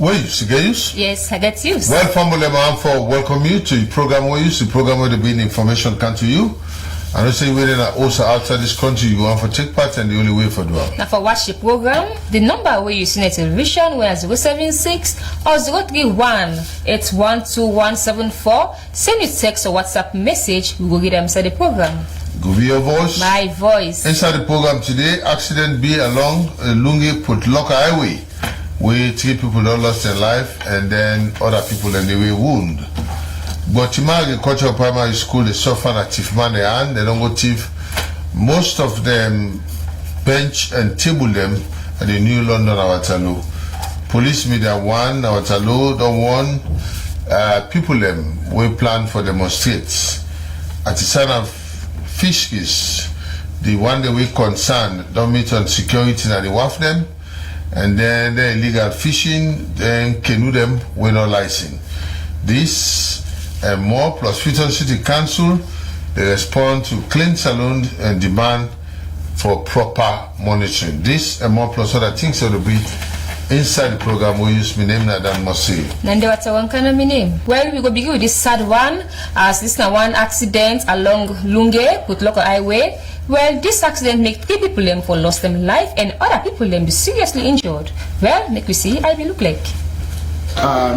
Well, you get use? Yes, I get use. Well, family, I'm for welcome you to the program where the program where the being information come to you. And I say we're also outside this country, you want to take part and the only way for that. Now for watch the program, the number where you see in television where 076 or 031 812174. Send your text or WhatsApp message, we will get them inside the program. Go be your voice. My voice. Inside the program today, accident be along Lungi Putloka Highway, where 3 people don't lost their life and then other people and they were wounded. But Tima Agricultural Primary School, they suffer a thief man and they don't go thief. Most of them bench and table them at the New London Waterloo. Police media one, Waterloo don't want people them we plan for demonstrates. At the sign of Fishkiss, the one that we concerned don't meet on security and they waff them. And then the illegal fishing, then canoe them with no license. This and more plus Fulton City Council, they respond to clean saloon and demand for proper monitoring. This and more plus other things will be inside the program. We use my name that must say. Nande what's one kind of name? Well, we go begin with this sad one, as this now one accident along Lunge, Putloko Highway. Well, this accident make 3 people them for lost them life and other people them be seriously injured. Well, make we see how we look like.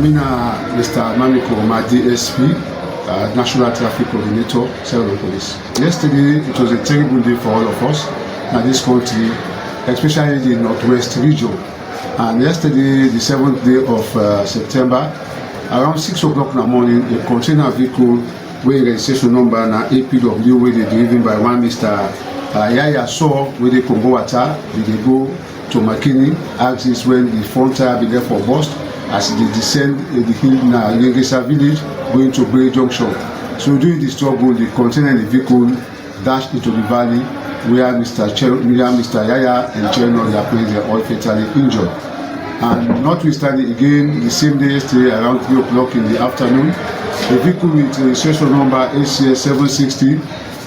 Mina Mr. Mamiko, my DSP, National Traffic Coordinator, Several Police. Yesterday, it was a terrible day for all of us in this country, especially the Northwest region. And yesterday, the 7th day of September, around 6 o'clock in the morning, a container vehicle with registration number and APW where they driven by one Mr. Yaya saw where they can go they go to McKinney, axis when the front tire began for burst as they descend the hill in Yengesa village going to Bray Junction. So during the struggle, the container and the vehicle dashed into the valley where Mr. Yaya and Cherno were all fatally injured. And notwithstanding again, the same day yesterday around 3 o'clock in the afternoon, a vehicle with registration number ACS 760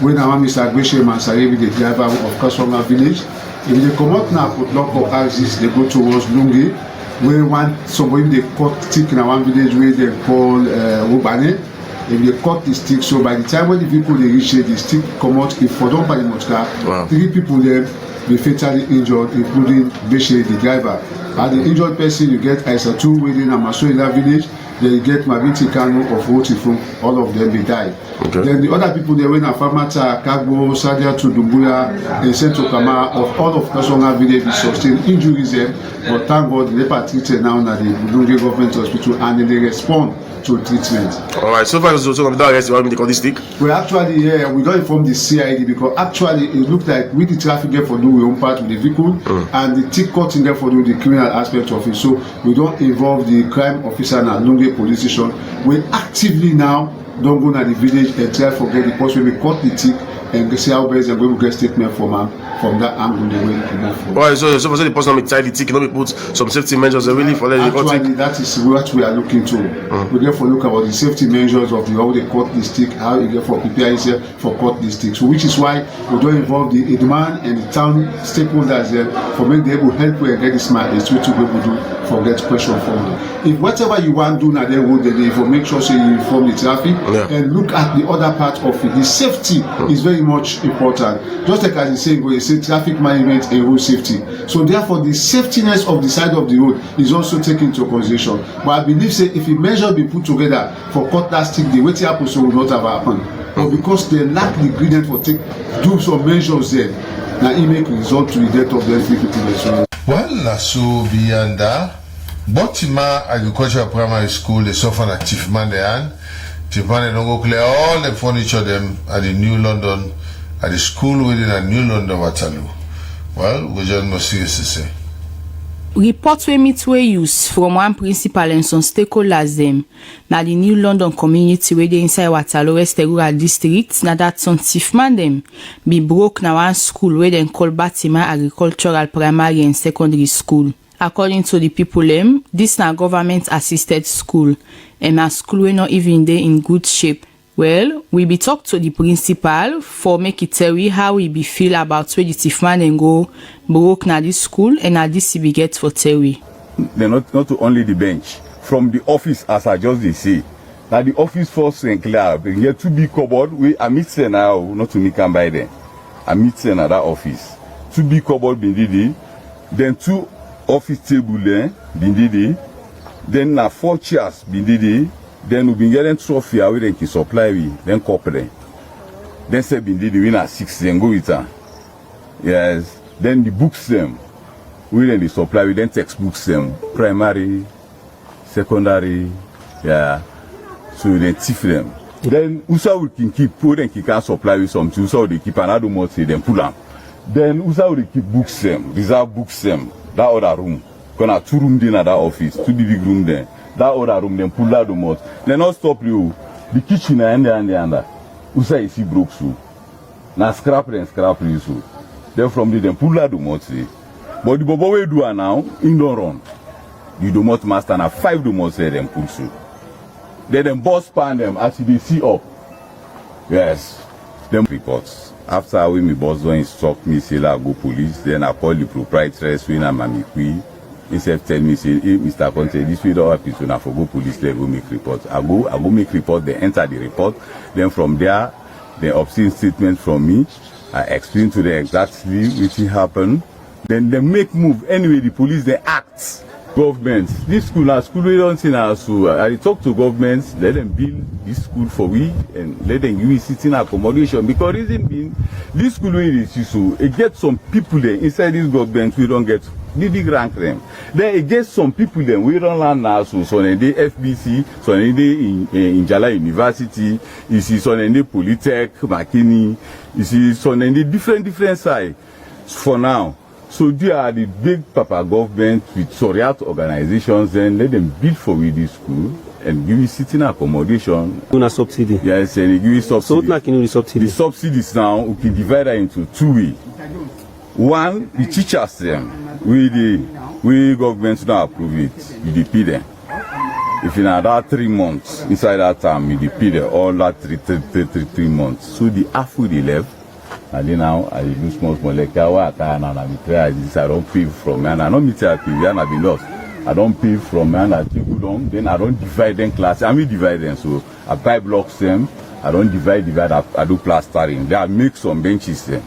when our Mr. Agbeshe Mansarebi, the driver of Kasonga village, if they come out now put lock of axis, they go towards Lungi, where somebody they cut stick in one village where they call Ubane. If they cut the stick, so by the time when the vehicle they reach it, the stick come out, if for don't buy the motor, 3 people there be fatally injured, including Beshe, the driver. And the injured person, you get Isa 2 within Amasoila village, then you get Mabiti Kanu of Wotifun, all of them they died. Okay. Then the other people they went at Famata, Kagbo, Sadia to Dumbuya, and Central Kama of all of Kasonga village we sustained injuries there, but thank God they are treated now at the Bulungi government hospital and they respond to treatment. Alright, so far so of the arrest you want me to call this stick? Well actually we don't inform the CID because actually it looked like with the traffic get for do we own part with the vehicle and the tick cutting get for do the criminal aspect of it. So we don't involve the crime officer and Lunge police station. We actively now don't go to the village and try to get the post where we cut the tick and see how best and we will get statement from that angle the way to move forward. Alright, so for the person inside the tick, you know, we put some safety measures really for letting you actually that is what we are looking to. We therefore look about the safety measures of how they cut the stick, how you get for prepare yourself for cut the stick. So which is why we don't involve the Edman and the town stakeholders there for make them able help you get this man is what to be able to do for get question from them. If whatever you want to do now then hold the day for make sure so you inform the traffic and look at the other part of it. The safety is very much important. Just like as you say, you say traffic management and road safety. So therefore the safetiness of the side of the road is also taken into consideration. But I believe say if a measure be put together for cut that stick, the waiting episode will not have happened. But because they lack the ingredient for do some measures there, now it make result to the death of the 3 people. Well, so beyond that, Botima Agricultural Primary School, they suffer a thief man there. Thief man they don't go clear all the furniture them at the New London, at the school within a New London Waterloo. Well, we just must serious to say. Report we meet we use from one principal and some stakeholders them. Now the New London community where they inside Waterloo West rural district. Now that some thief man them be broke now one school where they call Batima Agricultural Primary and Secondary School. According to the people them, this na government assisted school and a school we not even there in good shape. Well, we be talk to the principal for make it tell we how we be feel about where the thief man and go broke na this school and na this we get for tell we. They're not only the bench. From the office, as I just say. Now the office first and clear. Here 2 big cupboard. I meet now, not to me come by then. I meet another office. 2 big cupboard been did. Then 2 office table there been did. Then 4 chairs been did. Then we been getting trophy where they can supply we. Then corporate. Then say been did we na 6 then go with her. Yes. Then the books them. We then the supply we then textbooks them. Primary, secondary, yeah. So they thief them. Then Usa will keep put and can supply with something. Usa will keep another more say then pull them. Then Usa will keep books them, reserve books them. That other room. Gonna 2 rooms in that office, 2 big room there. That other room then pull out the most. Then not stop you. The kitchen and the under. Usa is see broke so. Now scrap and scrap so. Then from there then pull out the most. But the bobo we do now, in don't run. The domot master na 5 domot say them pull so. Then them boss pan them as they see up. Yes. Them reports. After we me boss don't instruct me say I go police, then I call the proprietress when I'm Mamikwi. Instead tell me say, hey, Mr. Conte, this way don't happen, so now for go police level make report. I go make report, they enter the report. Then from there, they obtain statement from me. I explain to them exactly what happened. Then they make move. Anyway, the police they act. Government, this school we don't see now, so I talk to governments, let them build this school for we and let them use sitting accommodation because reason being this school we is so it gets some people there inside this government we don't get the big rank them. Then it gets some people there we don't learn now so in the FBC, so in the in Jala University, you see so in the Polytech, Makini, you see so in the different side for now. So they are the big papa government with Soriat organizations and let them build for we this school and give you sitting accommodation. Una subsidy. Yes, and they give you subsidy. So what can you subsidy? The subsidies now we can divide that into 2 ways. One, the teachers them, we government now approve it, we pay them. If in that 3 months, inside that time, we pay them all that 3 months. So the half we left. And then now I do small like I don't pay from me and I don't meet I pay and I be lost. I don't pay from me and I take good on, then I don't divide them class. I mean divide them. So I buy blocks them, I don't divide, I do plastering. Then I make some benches them.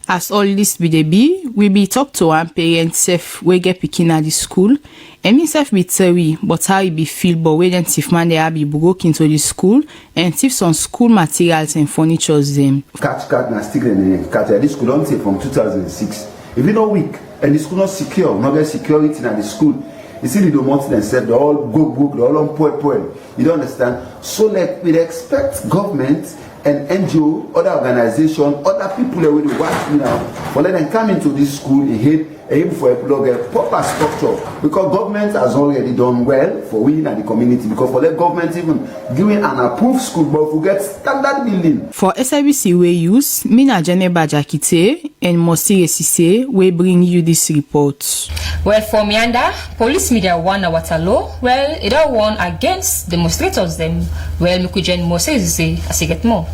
As all this we be talk to one parent self we get picking at the school. And me self be sorry, but how it be feel but we then thief man they be broke into the school and thief some school materials and furniture them. Catch na stick in this school don't take from 2006. If you know weak and the school not secure, not get security in the school. You see the domot themselves, they all go, they all on poil. You don't understand? So like we expect government and NGO, other organization, other people that will work now, for let them come into this school and aim for a proper structure because government has already done well for we and the community because for the government even giving an approved school but we get standard building. For SIBC we use, Mina Janeba Jakite and Mosi Resise we bring you this report. Well, for Mianda, police media won a Waterloo. Well, it all won against demonstrators them. Well, Mikujen Mosi Resise as you get more.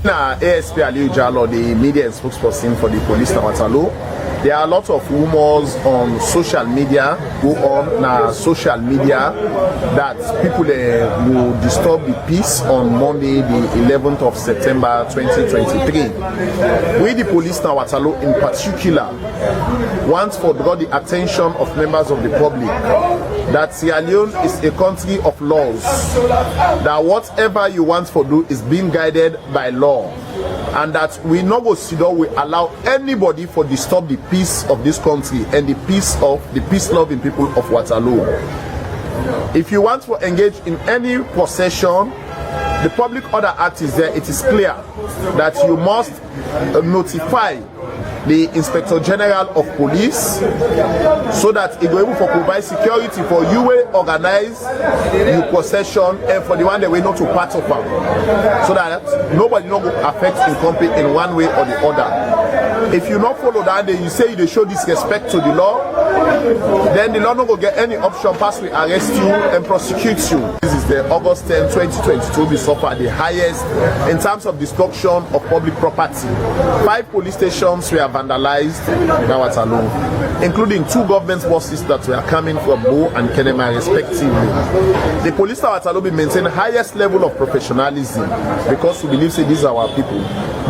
Now, ASP Aliu Jalo, the media spokesperson for the police in Waterloo. There are a lot of rumors on social media, social media that people will disturb the peace on Monday, the 11th of September 2023. We, the police in Waterloo in particular, want to draw the attention of members of the public that Sierra Leone is a country of laws, that whatever you want to do is being guided by law, and that we no go sit down, we allow anybody for disturb the peace of this country and the peace-loving people of Waterloo. If you want to engage in any possession, the Public Order Act is there. It is clear that you must notify the Inspector General of Police so that it will able to provide security for you will organize your possession and for the one that will not to part of them, so that nobody not will affect in company in one way or the other. If you not follow that, then you say you show disrespect to the law, then the law not will get any option past we arrest you and prosecute you. This is the August 10, 2022. We suffer the highest in terms of destruction of public property. 5 police stations were vandalized in Waterloo. including 2 government buses that were coming from Bo and Kenema respectively. The police at Waterloo maintain highest level of professionalism because we believe these are our people.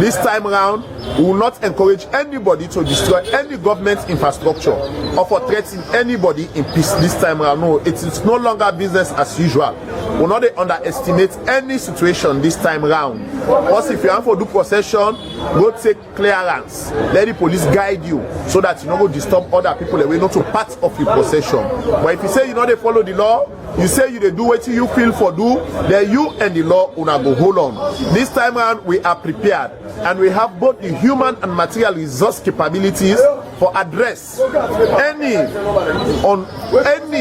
This time around, we will not encourage anybody to destroy any government infrastructure or for threatening anybody in peace this time around. No, it is no longer business as usual. We will not underestimate any situation this time around. Once if you have to do procession, go take clearance. Let the police guide you so that you don't go disturb other people away, not to part of your procession. But if you say you know they follow the law, you say you they do what you feel for do, then you and the law will not go hold on. This time around we are prepared and we have both the human and material resource capabilities for address any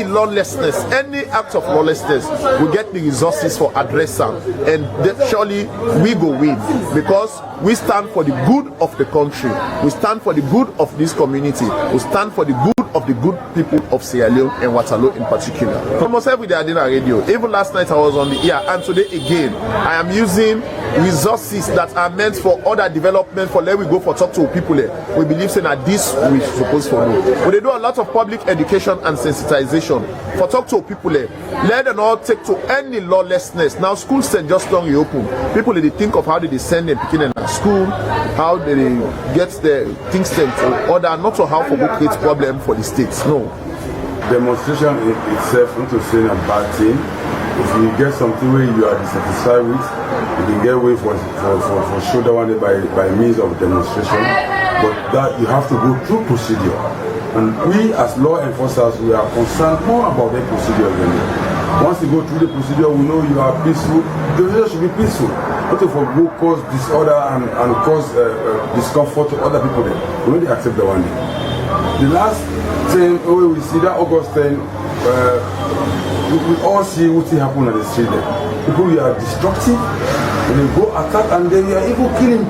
lawlessness, any act of lawlessness. We get the resources for address and surely we go win because we stand for the good of the country. We stand for the good of this community. We stand for the good of the good people of Sierra Leone and Waterloo in particular. Almost every day I did a radio. Even last night I was on the air, and today again I am using resources that are meant for other development. For let we go for talk to people. We believe saying that this we supposed to do. But they do a lot of public education and sensitization for talk to people. Let them not take to any lawlessness. Now schools just don't reopen. People they think of how they send them picking in school, how they get the things to order, not to how for go create problem for the states. No. Demonstration itself, not to say a bad thing. If you get something where you are dissatisfied with, you can get away for shoulder one day by means of demonstration. But that you have to go through procedure. And we as law enforcers, we are concerned more about the procedure than that. Once you go through the procedure, we know you are peaceful. The procedure should be peaceful. Not to go cause disorder and cause discomfort to other people. We only accept the one day. The last thing we see that August 10, we all see what happened on the street there. People are destructive, and they go attack, and then they are even killing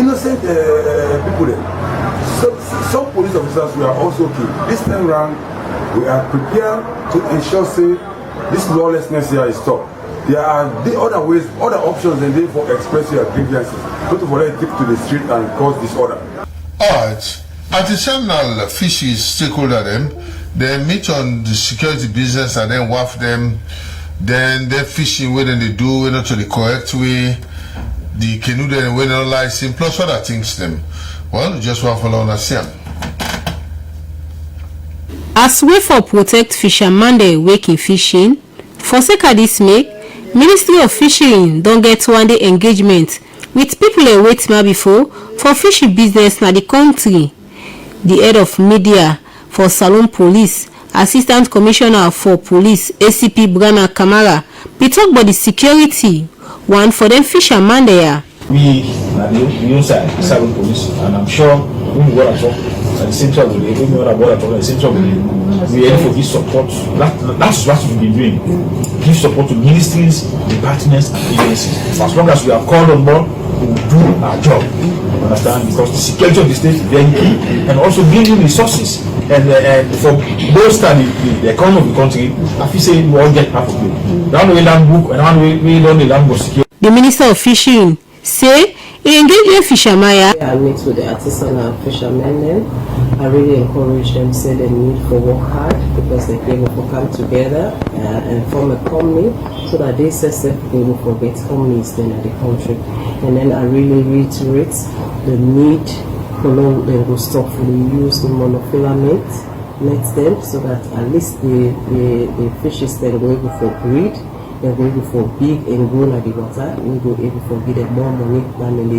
innocent people there. So, some police officers were also killed. This time around, we are prepared to ensure say this lawlessness here is stopped. There are the other ways, other options than they for express your grievances. Not to let take to the street and cause disorder. Alright. Artisanal fishes stakeholder them, they meet on the security business and then waft them, then they're fishing where they do, not to the correct way, the canoe then when they're licensed, plus other things them. Well, just want to follow on us. As way for protect fishermen they wake in fishing, for sake of this make, Ministry of Fishery don't get one day engagement with people they wait before for fishing business na the country. The head of media for Salon Police, Assistant Commissioner for Police, ACP Brana Kamara, we talk about the security one for them fishermen there. We are the inside Salon Police, and I'm sure we will at all at the same time with the same time we aim for this support. That's what we've been doing. Give support to ministries, departments, and agencies. As long as we are called on board, we will do our job. Understand? Because the security of the state is very key, and also bringing resources and for bolster the economy of the country. I feel say we all get half of it. That way land book and that way we don't the land book secure. The Minister of Fishing say he engaged fishermen. I meet with the artisanal fishermen then. I really encourage them, say they need to work hard because they can come together and form a company so that they say they will forget companies then in the country. And then I really reiterate the need for long them to stop for the use the monofilament nets them so that at least the fishes then go able for breed, they go able for big and grow in the water, we go able for give them more money than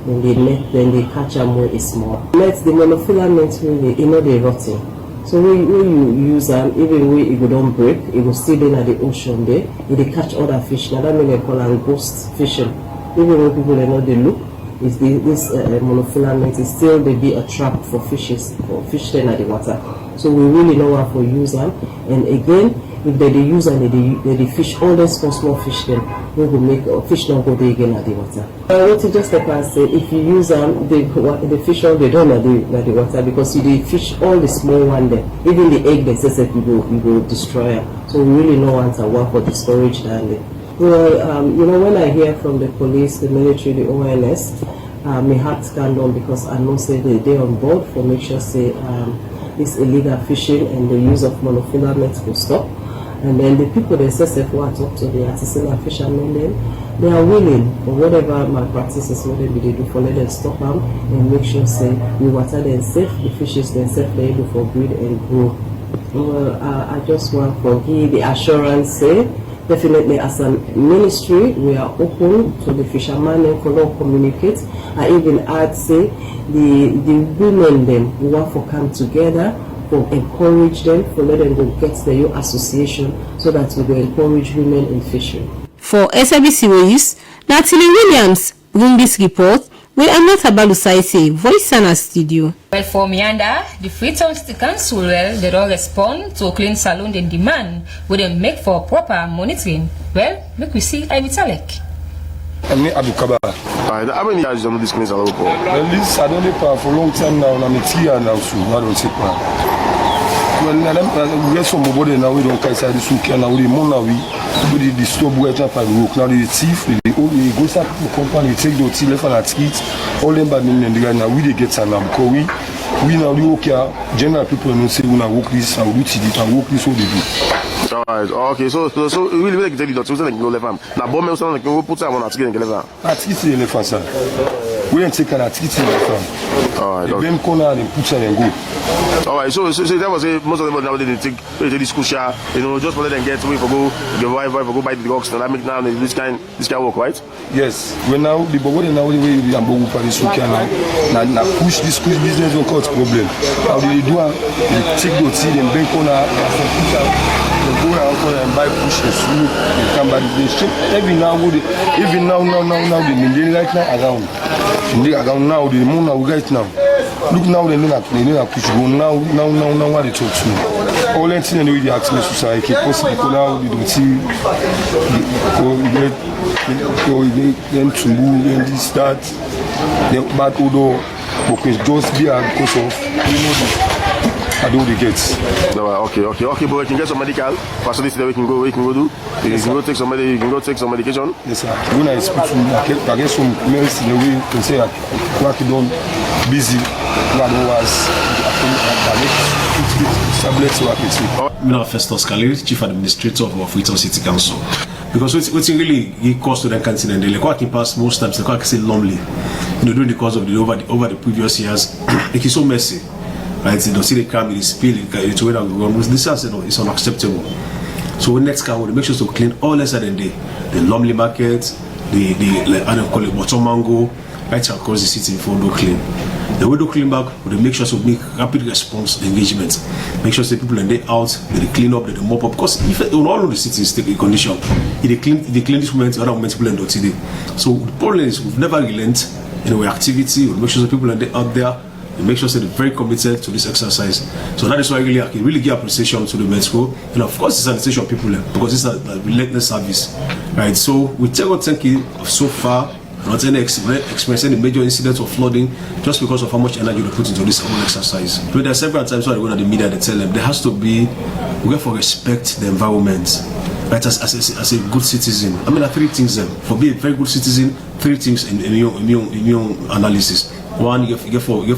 then they catch them more is small. Nets the monofilament really, they rotting. So when you use them, even when it don't break, it will still be in the ocean there. If they catch other fish, now that means they call them ghost fishing. Even when people they look, is this monofilament is still they be a trap for fishes or fish in the water. So we really know how to use them. And again, if they use them, they fish all the small fish then we will make fish don't go there again at the water. What you just like I say, if you use them, the fish all they don't at the water because you fish all the small one there. Even the egg they say you go destroy them. So we really know how to work for the storage down there. Well, when I hear from the police, the military, the ONS, my heart can down because I know say they're on board for make sure say this illegal fishing and the use of monofilament will stop. And then the people themselves who are talk to the artisanal fishermen, then they are willing for whatever malpractices whatever they do for let them stop them and make sure say we water them safe, the fishes themselves they able for breed and grow. Well, I just want to give the assurance say definitely as a ministry we are open to the fishermen and for them communicate. I even add say the women them who want to come together for encourage them, for let them go get the new association so that we will encourage women in fishing. For SABC News, Natalie Williams bring this report with Amata Balusaise, Voice Sana Studio. Well, for Mianda, the Freetown City Council, well, they don't respond to a clean salon they demand, where they make for proper monitoring. Well, look, we see Ivy Talek. I'm Abu Kaba. How many years do you know this clean salon for? At least I don't live for a long time now, and I'm a tier now, so I don't take part. Well, we get some body now, we don't catch this weekend, now we do the stop where jump and work. Now the thief, they go start the company, take the tea left and at street, all them bad men and the guy now we they get some now because we now the okay, general people don't say we now work this, I will do it, I work this, what they do. Alright, okay, so we really take the doctor, we say like go left arm. Now bomb also like we put someone at get left arm. At least the left sir. We don't take an at least the left arm. Alright, okay. Them corner and put and go. Alright, so that was it. Most of them now they take this cushion, you know, just for let them get away for go give wife for go buy the dogs. That make now this kind work, right? Yes. When now the body now the way the ambo for this weekend now push this business don't cause problem. How do they do? They take the tea, them bank corner, they go out and buy pushes. They come back. They ship every now even now they right now around. They around now the moon now right now. Look now they know push go now what they talk to me. All that thing they ask me society possible now they don't see them to move and this that the bad odor because just be because of you know I don't get. No, okay, but we can get some medical facility that we can go do. You can go take some medication. Yes, sir. When I speak to I get some medicine in the way you can say work done busy. Otherwise, tablets work with me. I'm Festus Khalil, Chief Administrator of our Freetown City Council. Because what's really it cost to the canteen and they quite pass most times they quite say normally. During the course of the over the previous years, it is so messy. Right, you don't see the crime, it is spilling, it's way down. This is it's unacceptable. So when next car, we make sure to clean all inside the day. The Lumley market, the I don't call it bottom mango, right across the city before we do clean. The way to clean back, we make sure to make rapid response engagement. Make sure the people and they out, they clean up, they mop up. Because if all of the city is in condition, if they clean this moment, other moments people and today. So the problem is we've never relent in our activity. We make sure the people and they out there. We make sure that they're very committed to this exercise. So that is why I can really give appreciation to the Metro. And of course, it's an sanitation of people because it's a relentless service. Right? So we thank you so far, not any experiencing the major incidents of flooding just because of how much energy they put into this whole exercise. But there are several times when I go to the media, they tell them there has to be, we have to respect the environment. Right, as a good citizen. I mean, there are three things then. For being a very good citizen, three things in your analysis. One, you get for be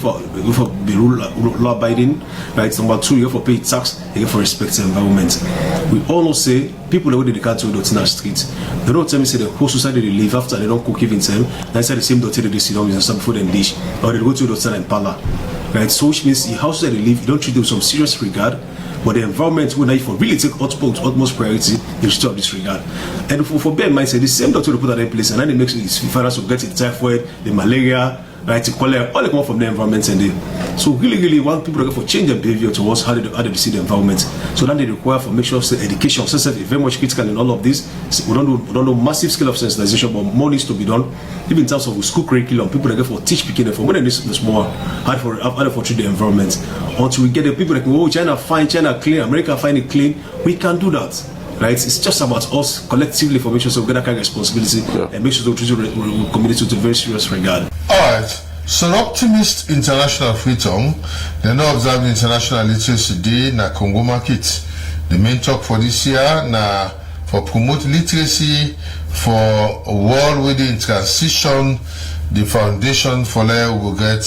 law abiding, right? Number two, you get for pay tax, you get for respect the environment. We all know say people that they can't do in our streets. They don't tell me say the whole society they live after they don't cook even time. They say the same dirty they sit down with some food and dish, or they go to the and parlor. Right? So which means the house that they live, you don't treat them with some serious regard. But the environment, when you really take utmost priority, you still have this regard. And for bear in mind, say the same doctor they put that in place, and then it makes it finance to get the typhoid, the malaria, right, the cholera, all they come from the environment and they. So really want people to go for change their behavior towards how they see the environment. So then they require for make sure say education, so is very much critical in all of this. We don't do massive scale of sensitization, but more needs to be done. Even in terms of school curriculum, people that go for teach picking for when this more hard for treat the environment. Until we get the people that can go, China fine, China clean, America find it clean, we can do that. Right? It's just about us collectively for make sure so we get that kind of responsibility and make sure to treat the community with a very serious regard. Alright. So Optimist International Freetown, they now observe the International Literacy Day na Congo Market. The main talk for this year na for promote literacy for a world within transition. The foundation for there will get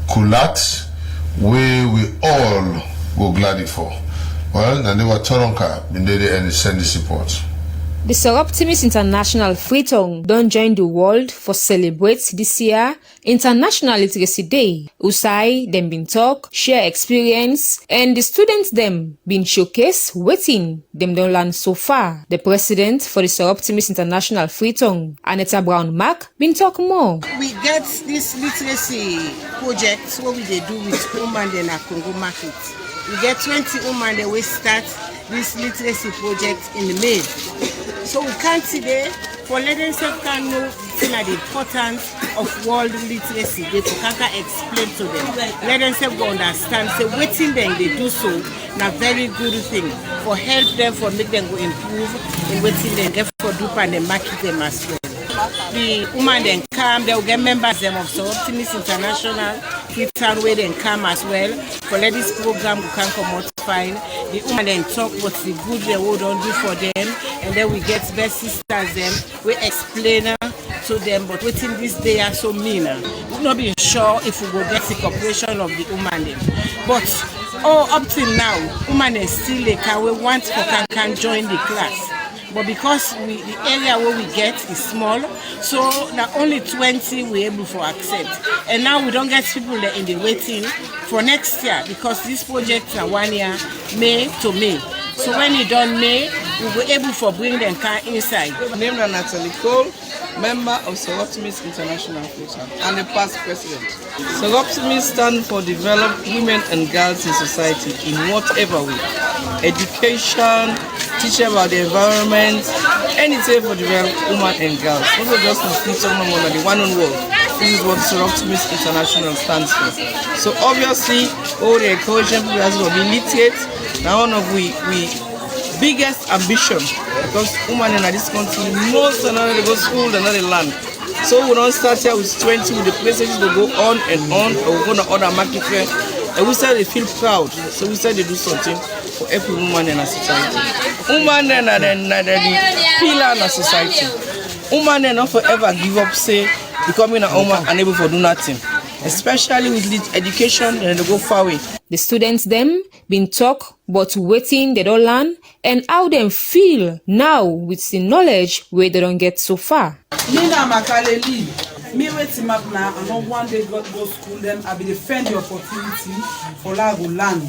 Kulat, we all go glad for. Well, and they were Toronka, in the and send the support. The Soroptimist International Freetown don't join the world for celebrate this year International Literacy Day. Usai them been talk, share experience, and the students them been showcase waiting them don't learn so far. The president for the Soroptimist International Freetown, Aneta Brown Mac, been talk more. We get this literacy project what we they do with women in a Congo market. We get 20 women that we start this literacy project in May. So we can't today for let themselves can know the importance of world literacy. They can explain to them. Let themselves go understand. So waiting them they do so na very good thing for help them for make them go improve in waiting them get for do and they market them as well. The women then come, they will get members them of Soroptimist International, Freetown where they come as well. For let this program we can come out fine. The women then talk what's the good they will don't do for them, and then we get best sisters them, we explain to them, but waiting this day are so mean. We're not being sure if we will get the cooperation of the women them. But up till now, women still they can we want for can join the class. But because the area where we get is small, so not only 20 we're able to accept. And now we don't get people that in the waiting for next year because these projects are 1 year, May to May. So when you done May, we'll be able to bring them inside. My name is Natalie Cole, member of Soroptimist International Freetown and the past president. Soroptimist stand for develop women and girls in society in whatever way. Education, teach about the environment, anything for develop women and girls. Also just to teach someone more than the one on world. This is what Soroptimist International stands for. So obviously, all the encouragement people as well be literate. Now one of we biggest ambition because women in this country most another they go school another land. So we don't start here with 20 with the places to go on and on, or we go to other market fair. And we said they feel proud, so we said they do something for every woman in our society. Women are the pillar in our society. Women are not forever give up, say, becoming a woman unable to do nothing. Especially with education, and they go far away. The students them been talk, but waiting they don't learn, and how them feel now with the knowledge where they don't get so far. Nina Makaleli, me waiting up now, and not one day go school them, I be defend the opportunity for Lago land.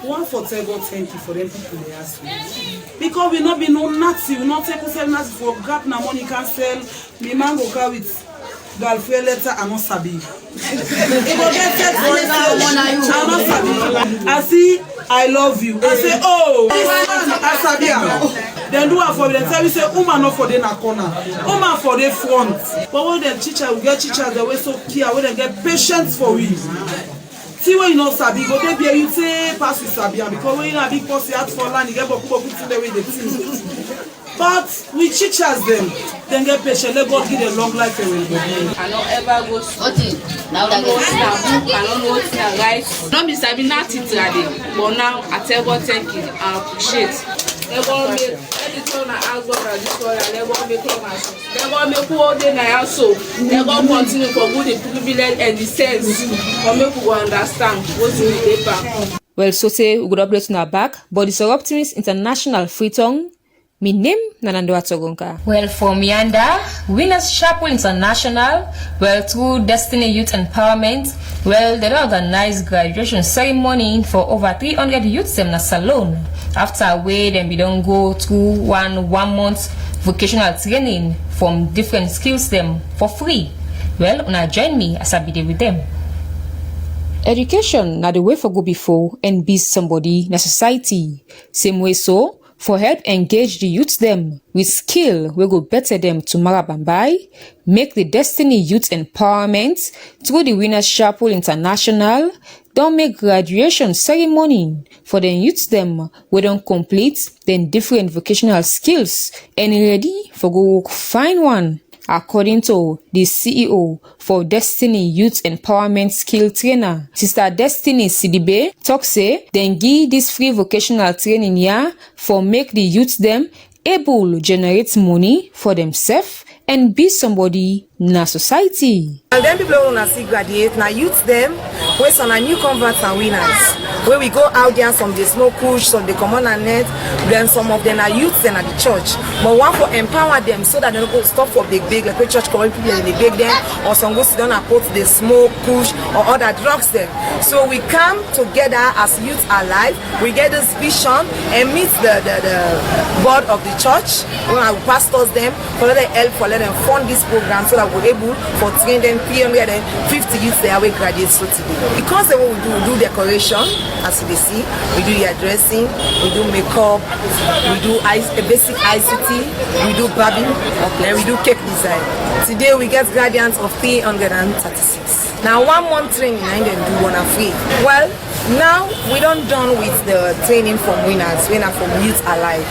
One for tell God thank you for them people they ask me. Because we not be no Nazi, we not take ourselves Nazi for gap na money can sell, me man go car with girlfriend letter and not sabi. It go get set for it and not sabi. I see I love you. I say oh this man I sabi. Then do it for them. Tell me say woman not for the corner, woman for the front. But when them teacher we get teachers they way so clear, when they get patience for we. See when you know sabi go there be you say pass with sabi because when you a big boss you ask for land you get boku put in the way they think. But we teachers them, then get patient. Let God give them long life and everybody. I don't ever go to now that I don't know what's the right. Don't be sabi nothing today, but now I tell God thank you and appreciate. They won't make anything I ask God and this one, and they won't make promise. They won't make all day now also. They won't continue for good the privilege and the sense for make we understand what's in the paper. Well, so say we could update on our back, but the Soroptimist International Freetown. My name Nanando Atogonka. Well, from Yanda, Winners Chapel International, well, through Destiny Youth Empowerment, well, they organize graduation ceremony for over 300 youths in a salon. After a way, then we don't go through one month vocational training from different skills them for free. Well, una join me as I be there with them. Education na the way for go before and be somebody in a society. Same way so. For help engage the youth them with skill we go better them to Marabambai, make the Destiny Youth Empowerment through the Winners Chapel International, don't make graduation ceremony for the youth them we don't complete then different vocational skills and ready for go find one. According to the CEO for Destiny Youth Empowerment Skill Trainer, Sister Destiny Sidibe, talk say, then give this free vocational training here for make the youth them able to generate money for themselves and be somebody in a society. And then people who wanna see graduate, now youth them, where some are new converts and winners. Where we go out there, some they smoke kush, some they come on and net, then some of them are youths and at the church. But one for empower them so that they don't go stop for big, like we church calling people and they beg them, or some go sit down and put the smoke kush or other drugs them. So we come together as youth alive, we get this vision and meet the board of the church, when our pastors them, for let them help, for let them fund this program so that we're able for train them 350 youths there we graduate so today. Because then what we do decoration, as you see, we do your dressing, we do makeup, we do basic ICT, we do barbing, okay, we do cake design. Today we get graduates of 336. Now 1 month training and then do one free. Well, now we don't done with the training from winners, winner from Youth Alive.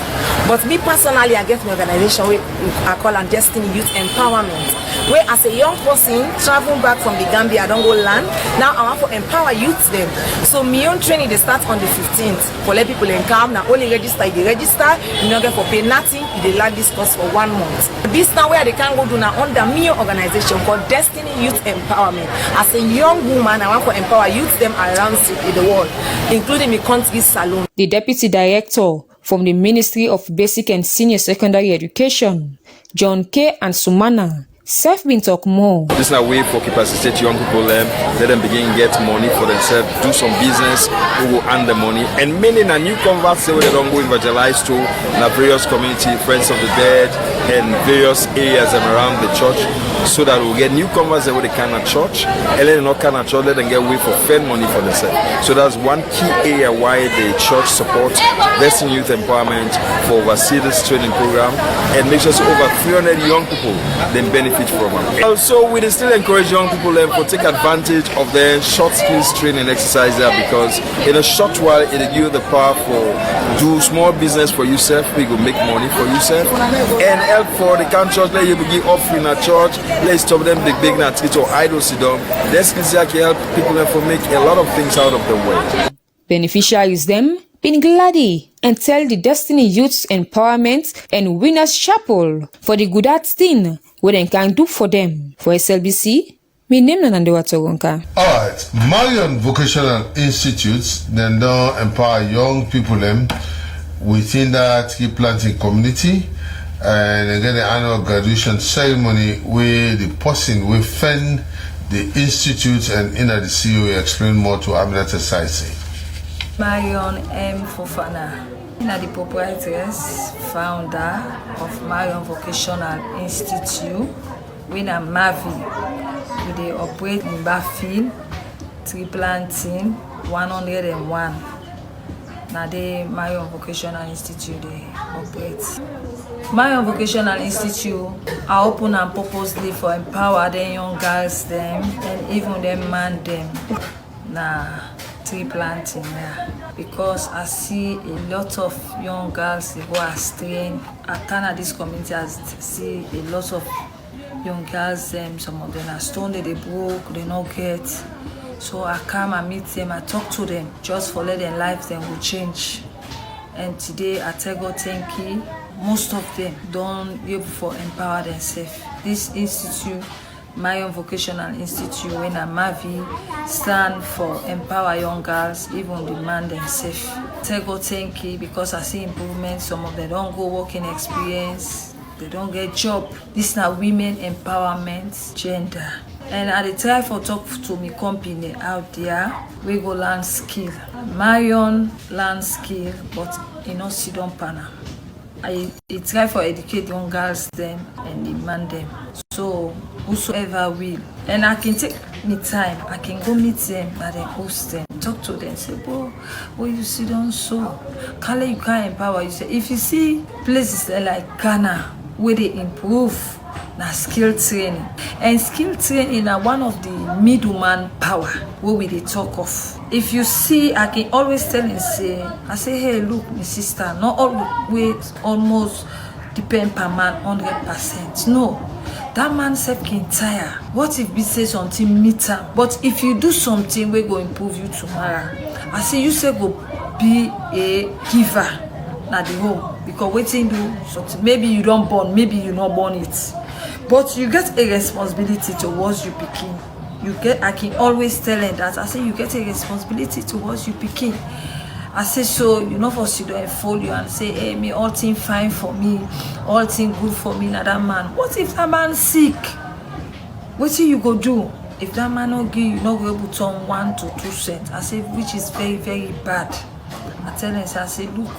But me personally, I get my organization where I call on Destiny Youth Empowerment. Where as a young person traveling back from the Gambia, I don't go land. Now I want to empower youths them. So my own training they start on the 15th. For let people in camp, now only register, they register, you don't get for pay nothing, they learn this course for 1 month. This now where they can go do now under my organization called Destiny Youth Empowerment. As a young woman, I want to empower youths them around the world, including my country's salon. The Deputy Director from the Ministry of Basic and Senior Secondary Education, John K. and Sumana, Self-Been talk more. This is a way for capacitate young people, let them begin get money for themselves, do some business, who will earn the money. And many na new converts, they don't go evangelize to na various community, Friends of the Dead, and various areas around the church, so that we'll get new converts that they can at church, and then not can at church, let them get way for fair money for themselves. So that's one key area why the church supports Destiny Youth Empowerment for oversee this training program and make sure so over 300 young people then benefit from it. Also, we still encourage young people to take advantage of their short skills training exercise there, because in a short while it will give you the power for do small business for yourself, we go make money for yourself, and help for the can church, let you begin offering at church, let's stop them the big nat or idle sit down. This can help people for make a lot of things out of the way. Beneficiaries them been glady and tell the Destiny Youth Empowerment and Winners Chapel for the good at thing what they can do for them. For SLBC, my name is Nandewa Toronka. Alright, Marion Vocational Institutes then don't empower young people them within that tree planting community, and again the annual graduation ceremony where the person will fund the institute, and in the CEO will explain more to Aminata Society. Marion M. Fofana, the proprietress, founder of Marion Vocational Institute, we are Mavi. We operate in Bafield, tree planting 101. Now the Marion Vocational Institute they operate. Marion Vocational Institute are open and purposely for empower the young girls them and even them man them. Nah. Tree planting, yeah. Because I see a lot of young girls they go astray. I kind this community as see a lot of young girls some of them are stoned, they broke, they not get. So I come and meet them, I talk to them just for let their lives then will change. And today I tell God thank you. Most of them don't be able to empower themselves. This institute, Marion Vocational Institute, when a Mavi, stand for empower young girls, even demand themselves. Tell God thank you because I see improvements. Some of them don't go working experience, they don't get job. This is now women empowerment gender. And I try for talk to my company out there, we go learn skill. Marion learn skill, but sit down panel. I try for educate young girls them and demand them. So whosoever will, and I can take me time, I can go meet them and then host them, talk to them, say, boy, what you sit down so? Kale you can't empower. You say if you see places like Ghana where they improve na skill training, and skill training are one of the middleman power where we they talk of. If you see, I can always tell and say, I say, hey, look, my sister, not always almost depend per man 100%. No, that man self can tire. What if we say something meter? But if you do something, we go improve you tomorrow. I say you say go be a giver na the home, because waiting do something. Maybe you don't born, maybe you not born it. But you get a responsibility towards your pikin. I can always tell them that. I say you get a responsibility towards your pikin. I say, so you know, for you don't fold you and say, hey, me all thing fine for me, all thing good for me, now that man. What if that man sick? What do you go do? If that man not give you, not able to turn 1 to 2 cents. I say, which is very, very bad. I tell them, I say, look,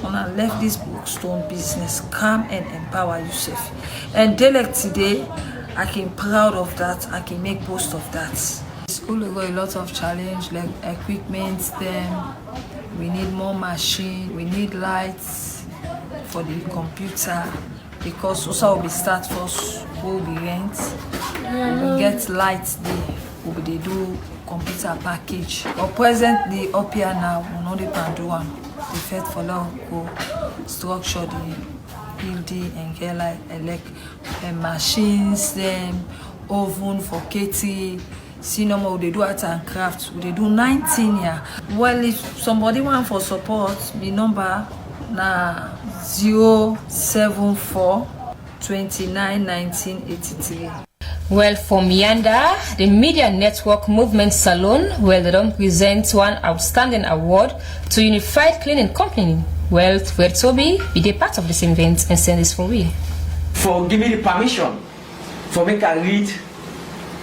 when I left this bookstone business, come and empower yourself. And day like today, I can proud of that. I can make boast of that. School we got a lot of challenge like equipment. Them we need more machine. We need lights for the computer because also will be start first. We'll be rent. We get lights there. We they do computer package. But presently up here now, we know they can do one. The first for now go structure the building and get like and machines, them oven for catering. See no more they do art and craft. They do 19 years. Well, if somebody want for support, the number na 074 29 1983. Well, from Yanda, the Media Network Movement Salon, where they don't present one outstanding award to Unified Cleaning Company. Well, where Toby be the part of this event and send this for we. For giving the permission for make I read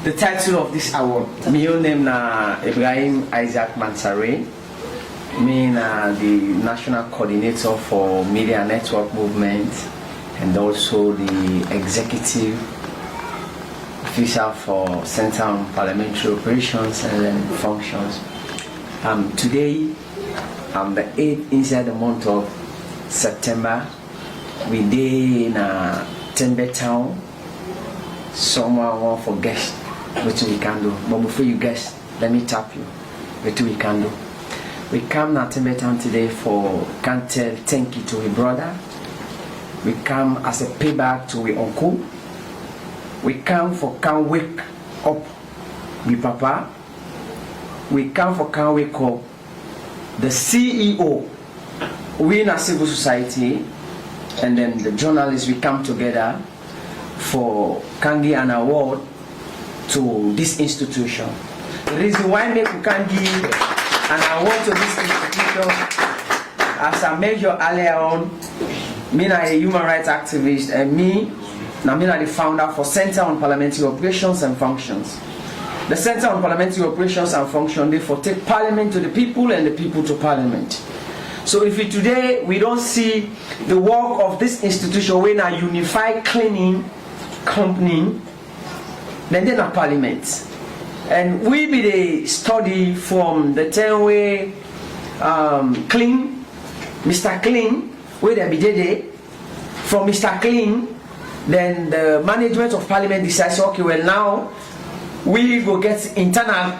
the title of this award. My own name na Ibrahim Isaac Mansare. Me na the National Coordinator for Media Network Movement and also the Executive Official for Center on Parliamentary Operations and Functions. Today, the 8th inside the month of September, we day in Tembe Town. Someone want for guest, what we can do. But before you guess, let me tap you. What we can do. We come to Tembe Town today for can tell thank you to a brother. We come as a payback to a uncle. We come for can wake up with Papa. We come for can wake up the CEO. We in a civil society, and then the journalists. We come together for can give an award to this institution. The reason why we can give an award to this institution, as I mentioned earlier on, me na a human rights activist, and me na the founder for Center on Parliamentary Operations and Functions. The Center on Parliamentary Operations and Functions, they for take Parliament to the people and the people to Parliament. So if today we don't see the work of this institution when a unified cleaning company, then they're not Parliament. And we be the study from the 10-way clean, Mr. Clean, where they be there. From Mr. Clean, then the management of Parliament decides, okay, well now we will get internal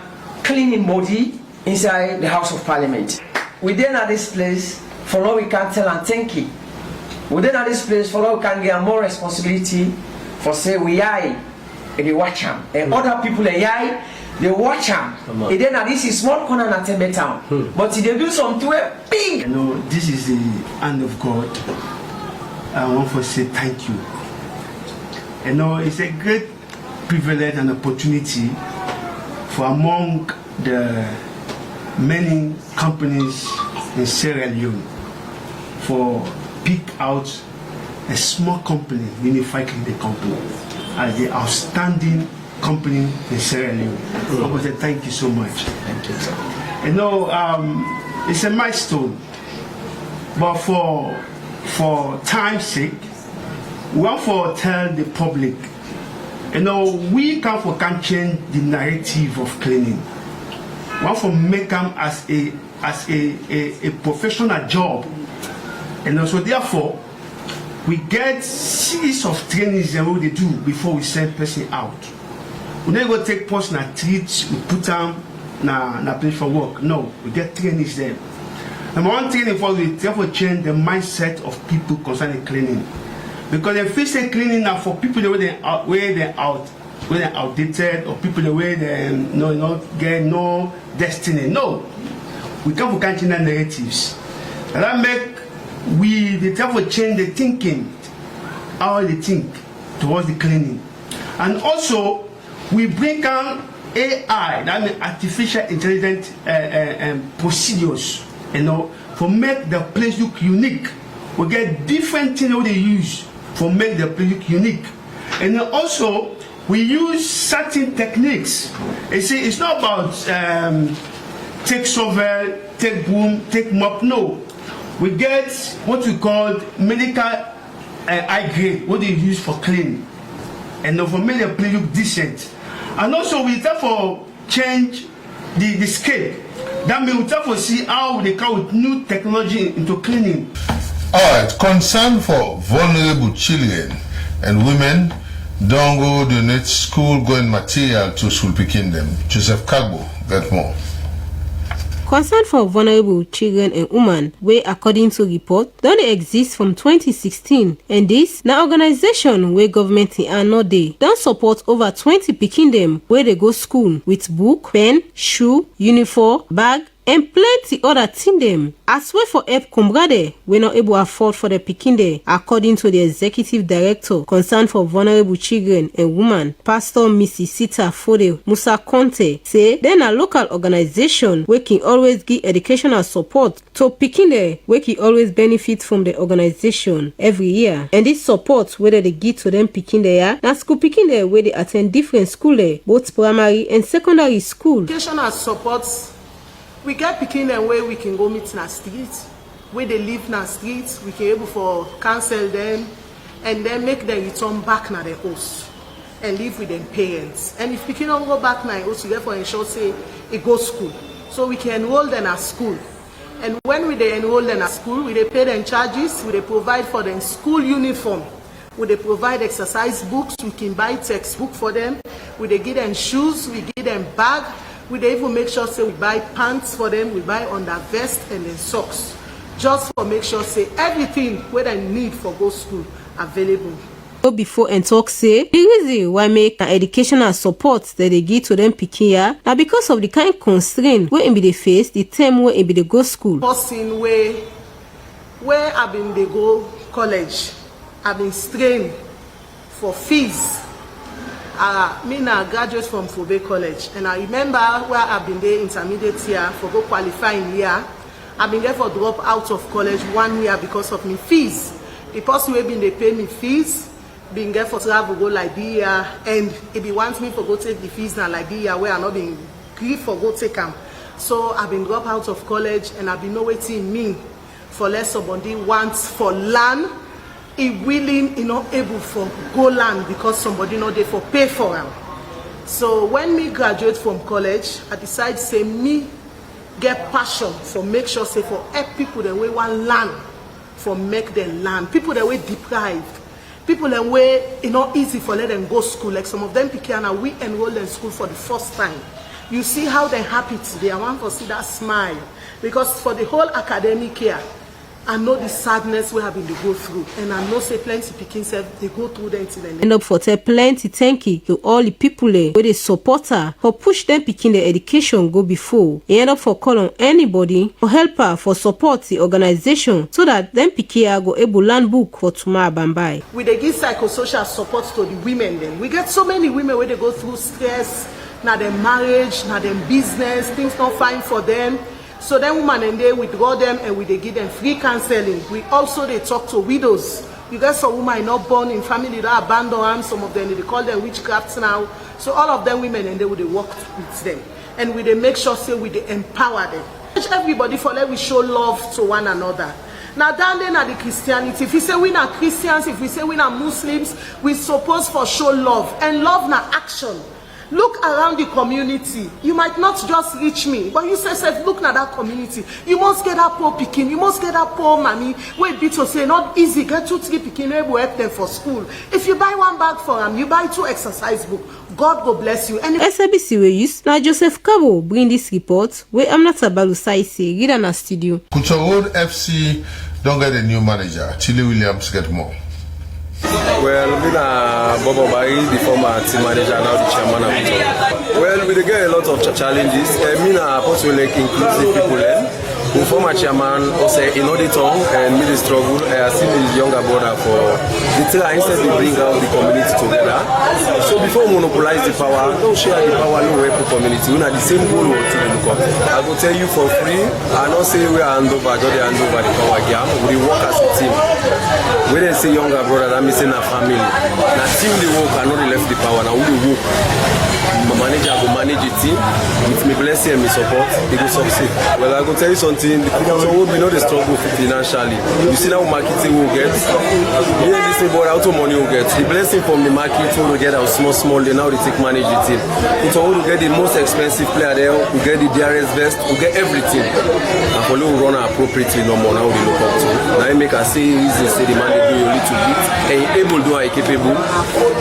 cleaning body inside the House of Parliament. We then at this place for all we can tell and thank you. We then at this place for all we can get more responsibility for say we are they watch them and other people they watch them. And then at this is small corner at Tembe Town, but they do something big. You know, this is the hand of God. I want to say thank you. You know, it's a great privilege and opportunity for among the many companies in Sierra Leone for pick out a small company, Unified Cleaning Company, as the outstanding company in Sierra Leone. I want to say thank you so much. Thank you, sir. You know, it's a milestone, but for time's sake, we want to tell the public, you know, we can change the narrative of cleaning. We want to make them as a professional job, and also therefore we get series of trainings and what they do before we send person out. We never go take personal treats, we put them na place for work. No, we get trainings there. Number one training for we therefore change the mindset of people concerning cleaning. Because if we say cleaning now for people the way they're outdated, or people the way they not get no destiny. No, we come for change the narratives. That make we the therefore change the thinking, how they think, towards the cleaning. And also, we bring down AI, that means artificial intelligence procedures, for make the place look unique. We get different things they use for make the place look unique. And also, we use certain techniques. You see, it's not about take shovel, take broom, take mop. No, we get what we call medical high grade, what they use for cleaning, and for make the place look decent. And also, we therefore change the scape. That means we therefore see how they come with new technology into cleaning. All right, concern for vulnerable children and women don't go donate school-going material to school picking them. Joseph Kagbo, get more. Concern for vulnerable children and women, wey according to report, don exist from 2016, and this na organization wey government and no dey don support over 20 pikin dem wey dey go school with book, pen, shoe, uniform, bag, and plenty other thing them as way for help comrade we not able afford for the pikin dem, according to the executive director concerned for vulnerable children and women, Pastor Mrs. Sita Fode Musa Conte, say then a local organization we can always give educational support to pikin dem we can always benefit from the organization every year, and this support whether they give to them pikin dem na school pikin dem where they attend different school both primary and secondary school. Educational support. We get pikin them where we can go meet in the streets, where they live in the streets, we can able for cancel them and then make them return back na their house and live with them parents. And if pikin don't go back na their house, we therefore ensure say it go school. So we can enroll them at school. And when we they enroll them at school, we they pay them charges, we they provide for them school uniform, we they provide exercise books, we can buy textbook for them, we they give them shoes, we give them bag. We dey even make sure say we buy pants for them, we buy under vest and then socks, just for make sure say everything where they need for go school available. Before and talk say the reason why make the educational support that they give to them pikin now because of the kind constraint where be they face the term where be they go school. Person where I been they go college, I been strained for fees. Me now graduate from Fobe College, and I remember where I've been there intermediate year for go qualifying year. I've been there for drop out of college 1 year because of me fees. The person who been they pay me fees, been there for travel go Liberia, and if he wants me for go take the fees now Liberia where I not been grief for go take them. So I've been drop out of college, and I've been no waiting me for less somebody wants for land. He willing, he not able for go land because somebody not there for pay for him. So when me graduate from college, I decide say me get passion for make sure say for help people that way want land, for make them land. People that way deprived, people that way it not easy for let them go school. Like some of them pikiana, we enroll in school for the first time. You see how they're happy today. I want to see that smile because for the whole academic year, I know the sadness we have been to go through, and I know say plenty pikin self they go through them till they end up for tell plenty thank you to all the people where they support her for push them picking the education go before. He end up for call on anybody for help her for support the organization so that them pikin go able land book for tomorrow bambai. We they give psychosocial support to the women then. We get so many women where they go through stress, now their marriage, now their business, things not fine for them. So then women and they withdraw them and we they give them free counseling. We also they talk to widows. You guys some women not born in family that abandon them. Some of them they call them witchcrafts now. So all of them women and they would work with them. And we they make sure say we they empower them. Everybody for let we show love to one another. Now down there na the Christianity. If we say we not Christians, if we say we not Muslims, we supposed for show love. And love na action. Look around the community. You might not just reach me, but you say, look at that community. You must get that poor picking. You must get that poor mommy. Wait, be to say, not easy. Get 2, 3 picking. Will help them for school. If you buy 1 bag for them, you buy 2 exercise books. God will bless you. And SABC we use now Joseph Kabo bring this report. Where I'm not about to say read in a studio. Culture Road FC don't get a new manager. Chile Williams get more. Well, me na Bobo Bai, the former team manager, now the chairman of it. Well, we get a lot of challenges. Me na possibly inclusive people. former chairman also in auditor and middle struggle. I see his younger brother for the thing I instead they bring out the community together. So before we monopolize the power, don't share the power, no help the community. We have the same goal to the look up. I will tell you for free. I don't say we are hand over, just they hand over the power game. We work as a team. When they say younger brother, that means in a family. Now team they work, I know they left the power. Now we work. My manager will manage the team with me blessing and me support, they will succeed. Well, I will tell you something, so we know the struggle financially. You see now marketing will get, yeah, this is about how to money will get. The blessing from the market will get out small, they now they take manage the team. So we will get the most expensive player there, we get the DRS best, we get everything. And for you run appropriately no more now they look up to. Now you make us say easy, say the man they do a little bit, and able do I capable,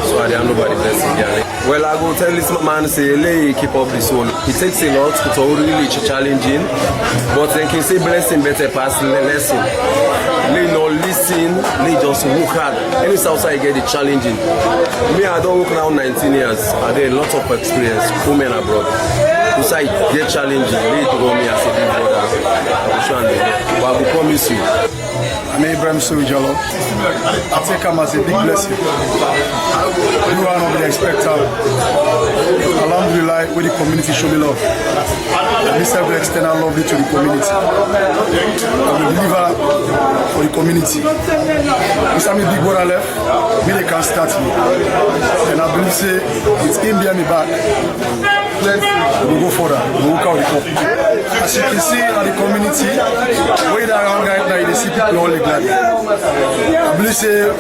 so I don't know about the blessing there. Well, I go tell this man say, "Lay keep up this one." It takes a lot to really challenging, but then can say blessing better pass lesson. Lay no listen, lay just work hard. Any outside get the challenging. Me, I don't work now 19 years. I had a lot of experience, women abroad. Inside get challenging, lay to go me as a big brother. But I will promise you. I'm Abraham Sojalo. I take him as a big blessing. You are not the expecter. Alhamdulillah, where the community show me love. And this have external love to the community. I will deliver for the community. This time big brother left, me they can start me. And I believe say it's him behind me back. We will go further, we will work out the cup. As you can see in the community, way around right now, you see people all glad. I believe say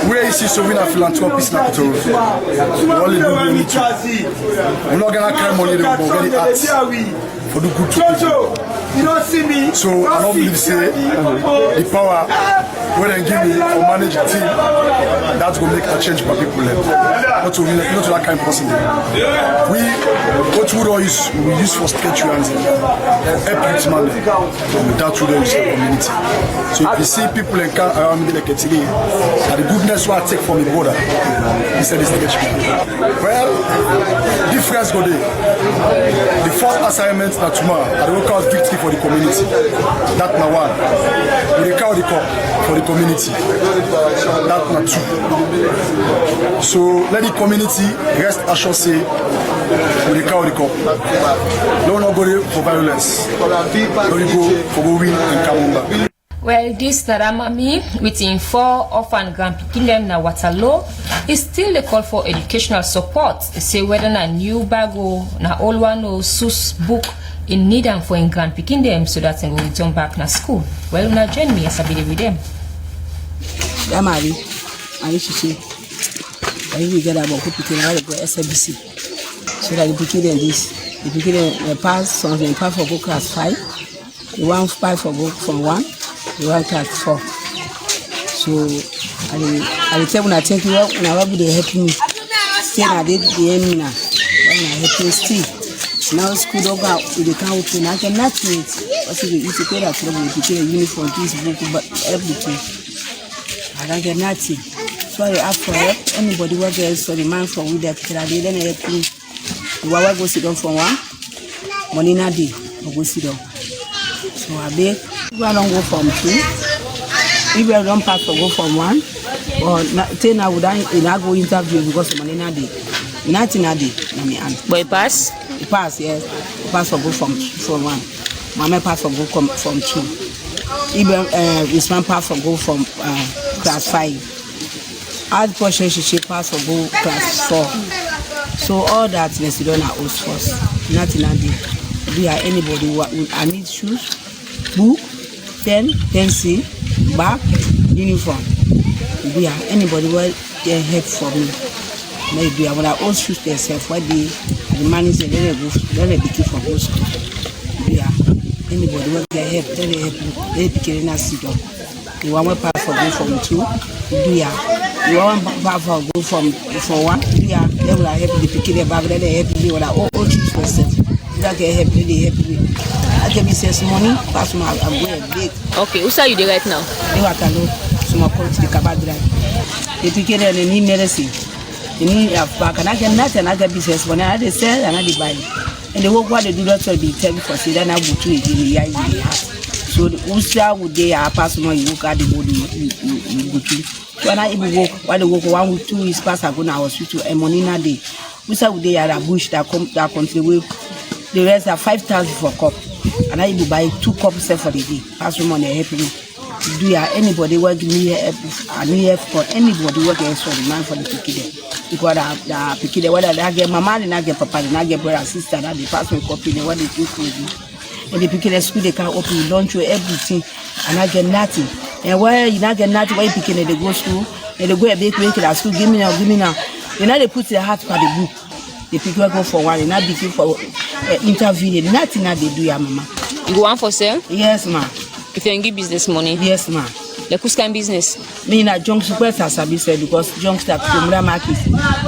where you see so we are philanthropists now to only do we need to. We're not gonna carry money, but we're gonna act for the good to people. You don't see me. So I don't believe say the power when they give me or manage a team, that's gonna make a change for people. Not to that kind of person. We what we use for statues and help youth man without to use the community. So if you see people around me like a today, and the goodness what I take from the border, he said it's well, difference go there. The first assignment that tomorrow, I will call victory for the community. That's my one. We call the cup for the community. That's my two. So let the community rest assured say we call the cup. No go for violence. No go for go win and come back. Well, this Taramami, within 4 orphan grandpikin na Waterloo, is still a call for educational support. Say whether na new bag or na old one or sus book in need and for in grandpikin them so that they will return back na school. Well, now join me as I be with them. Yeah, Mary, I wish you see. I will get about people now go SABC. So that the pikin them this, the pikin them pass, some they pass for go class 5, the one 5 for go from 1. The one class 4. So I tell when I take you out, and I will be help me. Still I did the end now. When I help me still. Now school don't go with the count to I cannot eat. But if you eat a pair of trouble, you get a uniform, this book, but everything. I don't get nothing. So I ask for help. Anybody work there, so the man from with that they then help me. The Wawa go sit down for 1. Money na day, I go sit down. So I beg. If I don't go from 2, if I don't pass to go from 1, or 10 I would I go interview because of money na day. Nothing na day. But it pass? It pass, yes. It pass for go from 1. Mama pass for go from 2. Even this man pass for go from class 5. Hard portion she pass for go class 4. So all that we don't have us first. Nothing na day. We are anybody who I need shoes, book, pen, pencil, bag, uniform. We are anybody who they help for me. Maybe I will all shoes themselves. Why the manager they be for us. We are anybody who they help. They help me. They be carrying us sit down. You want to pass for go from 2. We are. You want to pass for go from 1. We are. They will help the picking bag. They help you. Will all choose for themselves. That can help me. They help me. I can be send money. Pass my I'm going big. Okay, who are you there right now? They want to know. So my call to the cabadra. They pick it and they need medicine. They need a pack and I can not and I can business money. I sell and I buy. And the work what they do not will be 10 for see then I will do it in the eye. So the Usha would they are passing on you work at the body you go to. So when I even work, while they work 1 week, 2 weeks past, I go now hospital and money na day. Usha would they are a bush that contribute. The rest are 5,000 for a cup. And I will buy 2 cups for the day. Pass them on help me. Do ya anybody work me help? I need help for anybody work extra the man for the pikin. Because the pikin whether they get mama and I get papa and I get brother and sister that they pass me copy what they do for you. And the pikin school they can open lunch with everything and I get nothing. And where you not get nothing, why pikin they go school and they go a big week at school. Give me now. You know they put their heart for the book. The people go for one and not be for interview. Nothing that they do, ya mama. You go on for sale? Yes, ma. If you give business money? Yes, ma. Like who's kind business? Me na junk super sabi said because junk start from the market.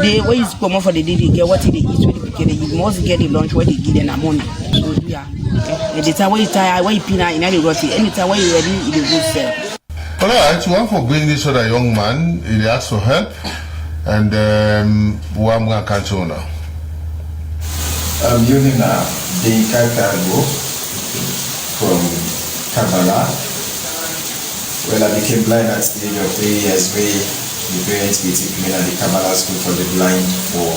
They where is come for the day they get what they eat with the pikin. You must get the lunch where they give them money. So yeah. And the time when you tire, when you pina in any roti, anytime when you ready, it will sell. All right, one for bringing this other young man, he asked for help, and I'm gonna catch on now. I'm using a Dinka cargo from Kabbalah. Well, I became blind at the age of 3 years where the parents will take me at the Kabbalah school for the blind for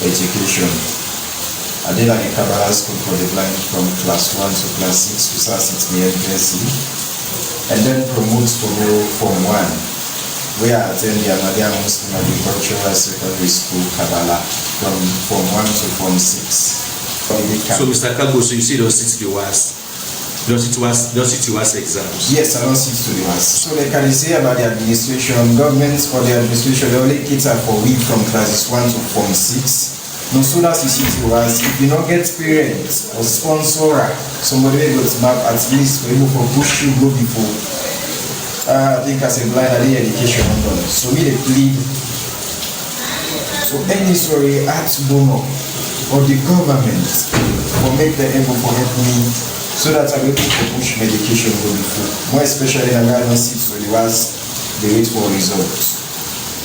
education. I did at the Kabbalah school for the blind from class 1 to class 6 to class 6 BMPSC, and then promote to go Form 1, where I attend the Ahmadiyya Muslim Agricultural Secondary School Kabbalah from Form 1 to Form 6. So Mr. Kagbo, so you see those 60 was exams? Yes, I don't sit to the was. So they can say about the administration, governments for the administration, they only cater for we from classes 1 to Form 6. No sooner as you see to us, if you don't get parents or sponsor, somebody will go to map at least for able to push you go before. I think as a blind education done. So me they plead. So any story at Bono or the government will make them able to help me so that I'm able to push medication go before. More especially in Ghana seats so they wait for results.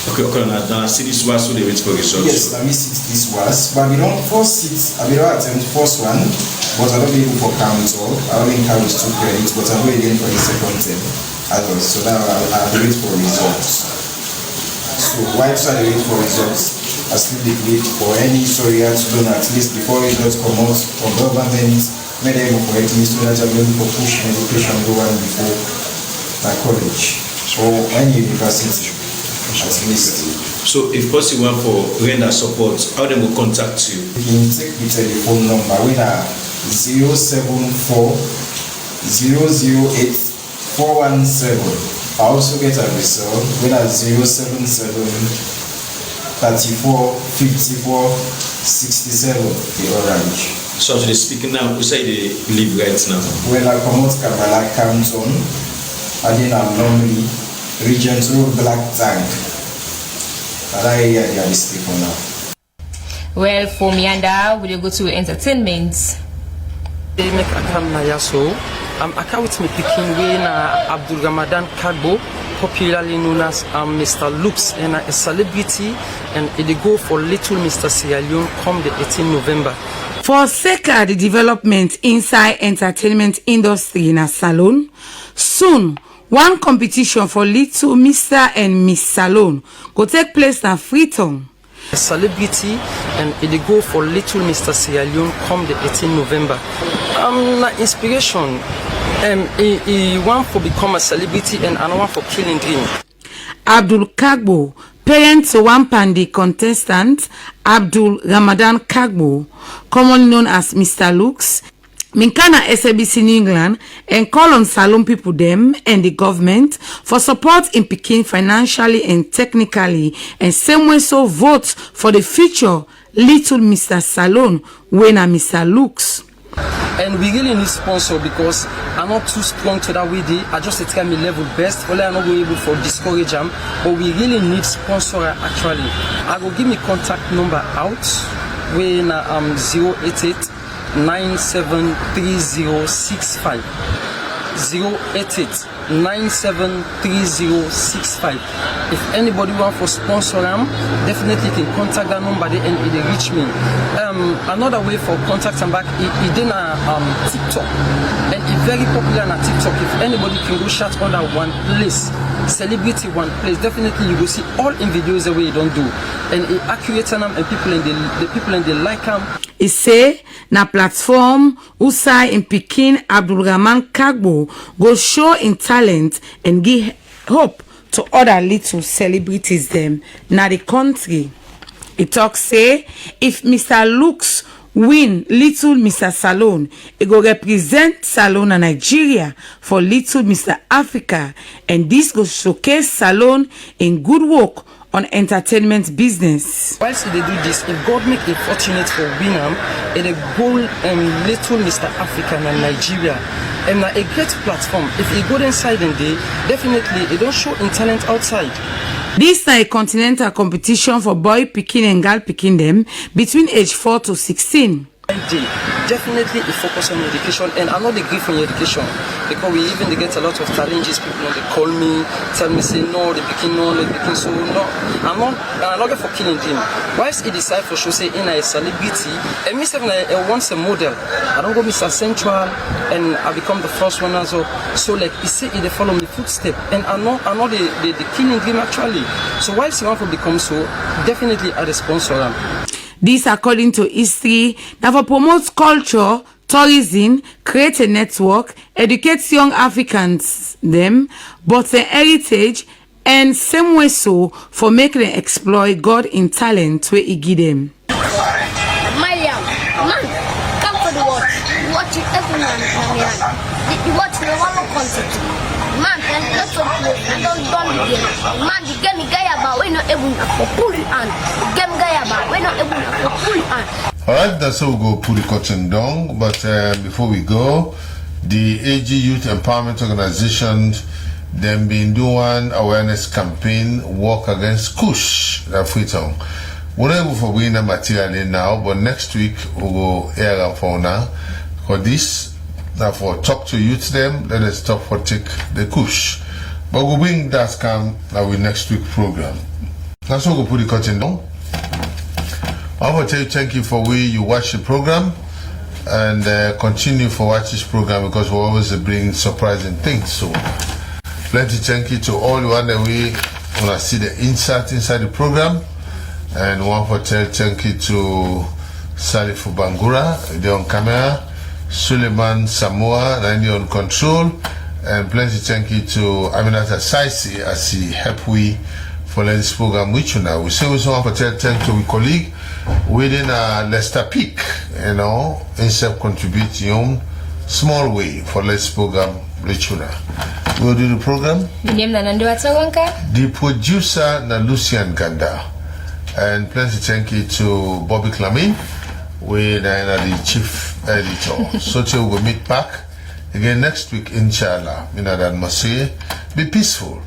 Okay, now see this was so they wait for results. Yes, I miss this was, but we don't first sit, I will not attempt first one, but I don't be able for count all. I only count 2 credits, but I'm going again for the second term. So now I'll wait for results. So why should I wait for results? I still wait for any story to do at least before results come out from government, made them for me so that I'm able to push education go on before my college or any university at least. So if possible for render support, how they will contact you? You can take the telephone number with a 074 008 417. I also get a result with a 077 34 54 67, the orange. So to the speaking now, who say they live right now? When I come out Kabbalah Canton, I then I'm normally region 2 Black Tank. And I hear the speak for now. Well, for Mianda, will you go to entertainment? They make a camera yaso. I can't with me picking when Abdul Ramadan Kagbo, popularly known as Mr. Lux, and a celebrity, and they go for Little Mr. Sierra Leone come the 18th November. For sake of the development inside entertainment industry in a salon, soon one competition for Little Mr. and Miss Salon go take place in Freetown. A celebrity, and they go for Little Mr. Sierra Leone come the 18th November. Inspiration. He want to become a celebrity and another one for killing dream. Abdul Kagbo, parent to one pandi contestant, Abdul Ramadan Kagbo, commonly known as Mr. Lux, Minkana SABC in England, and call on salon people them and the government for support in Peking financially and technically, and same way so vote for the future Little Mr. Salon when a Mr. Lux. And we really need sponsor because I'm not too strong to that way. I just try my level best. Well, I'm not going able for discourage them, but we really need sponsor actually. I will give me contact number out when 088 973065 088 973065. If anybody want for sponsor them, definitely can contact that number and they reach me. Another way for contact them back is in TikTok, and if very popular on TikTok. If anybody can go shout under one place, celebrity one place, definitely you will see all in videos the way you don't do. And it accurate them and people in the people in the like them. He say na platform Usai in Pekin Abdulrahman Kagbo go show in talent and give hope to other little celebrities them na the country. He talk say if Mr. Lux win Little Mr. Salone, it go represent Salone and Nigeria for Little Mr. Africa, and this go showcase Salone in good work on entertainment business. Whilst they do this, if God make it fortunate for Wingham, it a goal Little Mr. Africa and Nigeria, and a great platform. If you go inside and they definitely it don't show in talent outside. This is a continental competition for boy picking and girl picking them between age 4 to 16. Definitely it focus on education, and I'm not the grief on education because we even get a lot of challenges. People they call me, tell me say no, they picking no, they picking so no. I'm not for killing them. Whilst he decide for sure say in a celebrity, and me say I want a model. I don't go Mr. Central, and I become the first one as well. So like he say they follow me footstep, and I know the killing dream actually. So whilst you want to become so, definitely I sponsor them. This according to history, that for promote culture, tourism, create a network, educate young Africans them, but the heritage, and same way so for making them exploit God in talent where he give them. Mariam, man, come for the watch it every man, the watch the one more concept. Man, let's go I don't begin. Man, the game guy about we not able to pull it on. The game guy about we not able to pull it on. Alright, that's how we go put the curtain down. But before we go, the AG Youth Empowerment Organization, them been doing awareness campaign, walk against Kush, that Freetown. We're not able for bringing the material in now, but next week we'll go air and for now. For this, now for talk to youth them, let us stop for take the Kush. But we'll bring that scam now with next week program. That's how we'll put the curtain down. I want to tell you thank you for way you watch the program, and continue for watch this program because we always bring surprising things. So plenty thank you to all the one that we want to see the insert inside the program, and one for tell thank you to Salifu Bangura, they're on camera, Suleiman Samoa, they're on control, and plenty thank you to Aminata Saisi as he help we for this program with you now. We say we want to tell thank to our colleague within Leicester Peak, you know, instead contribute your own small way for this program with you now. We'll do the program. My name is Nando Atawanka. The producer na Lucian Ganda. And plenty thank you to Bobby Clamin, with the chief editor. So we'll meet back again next week, inshallah. Be peaceful.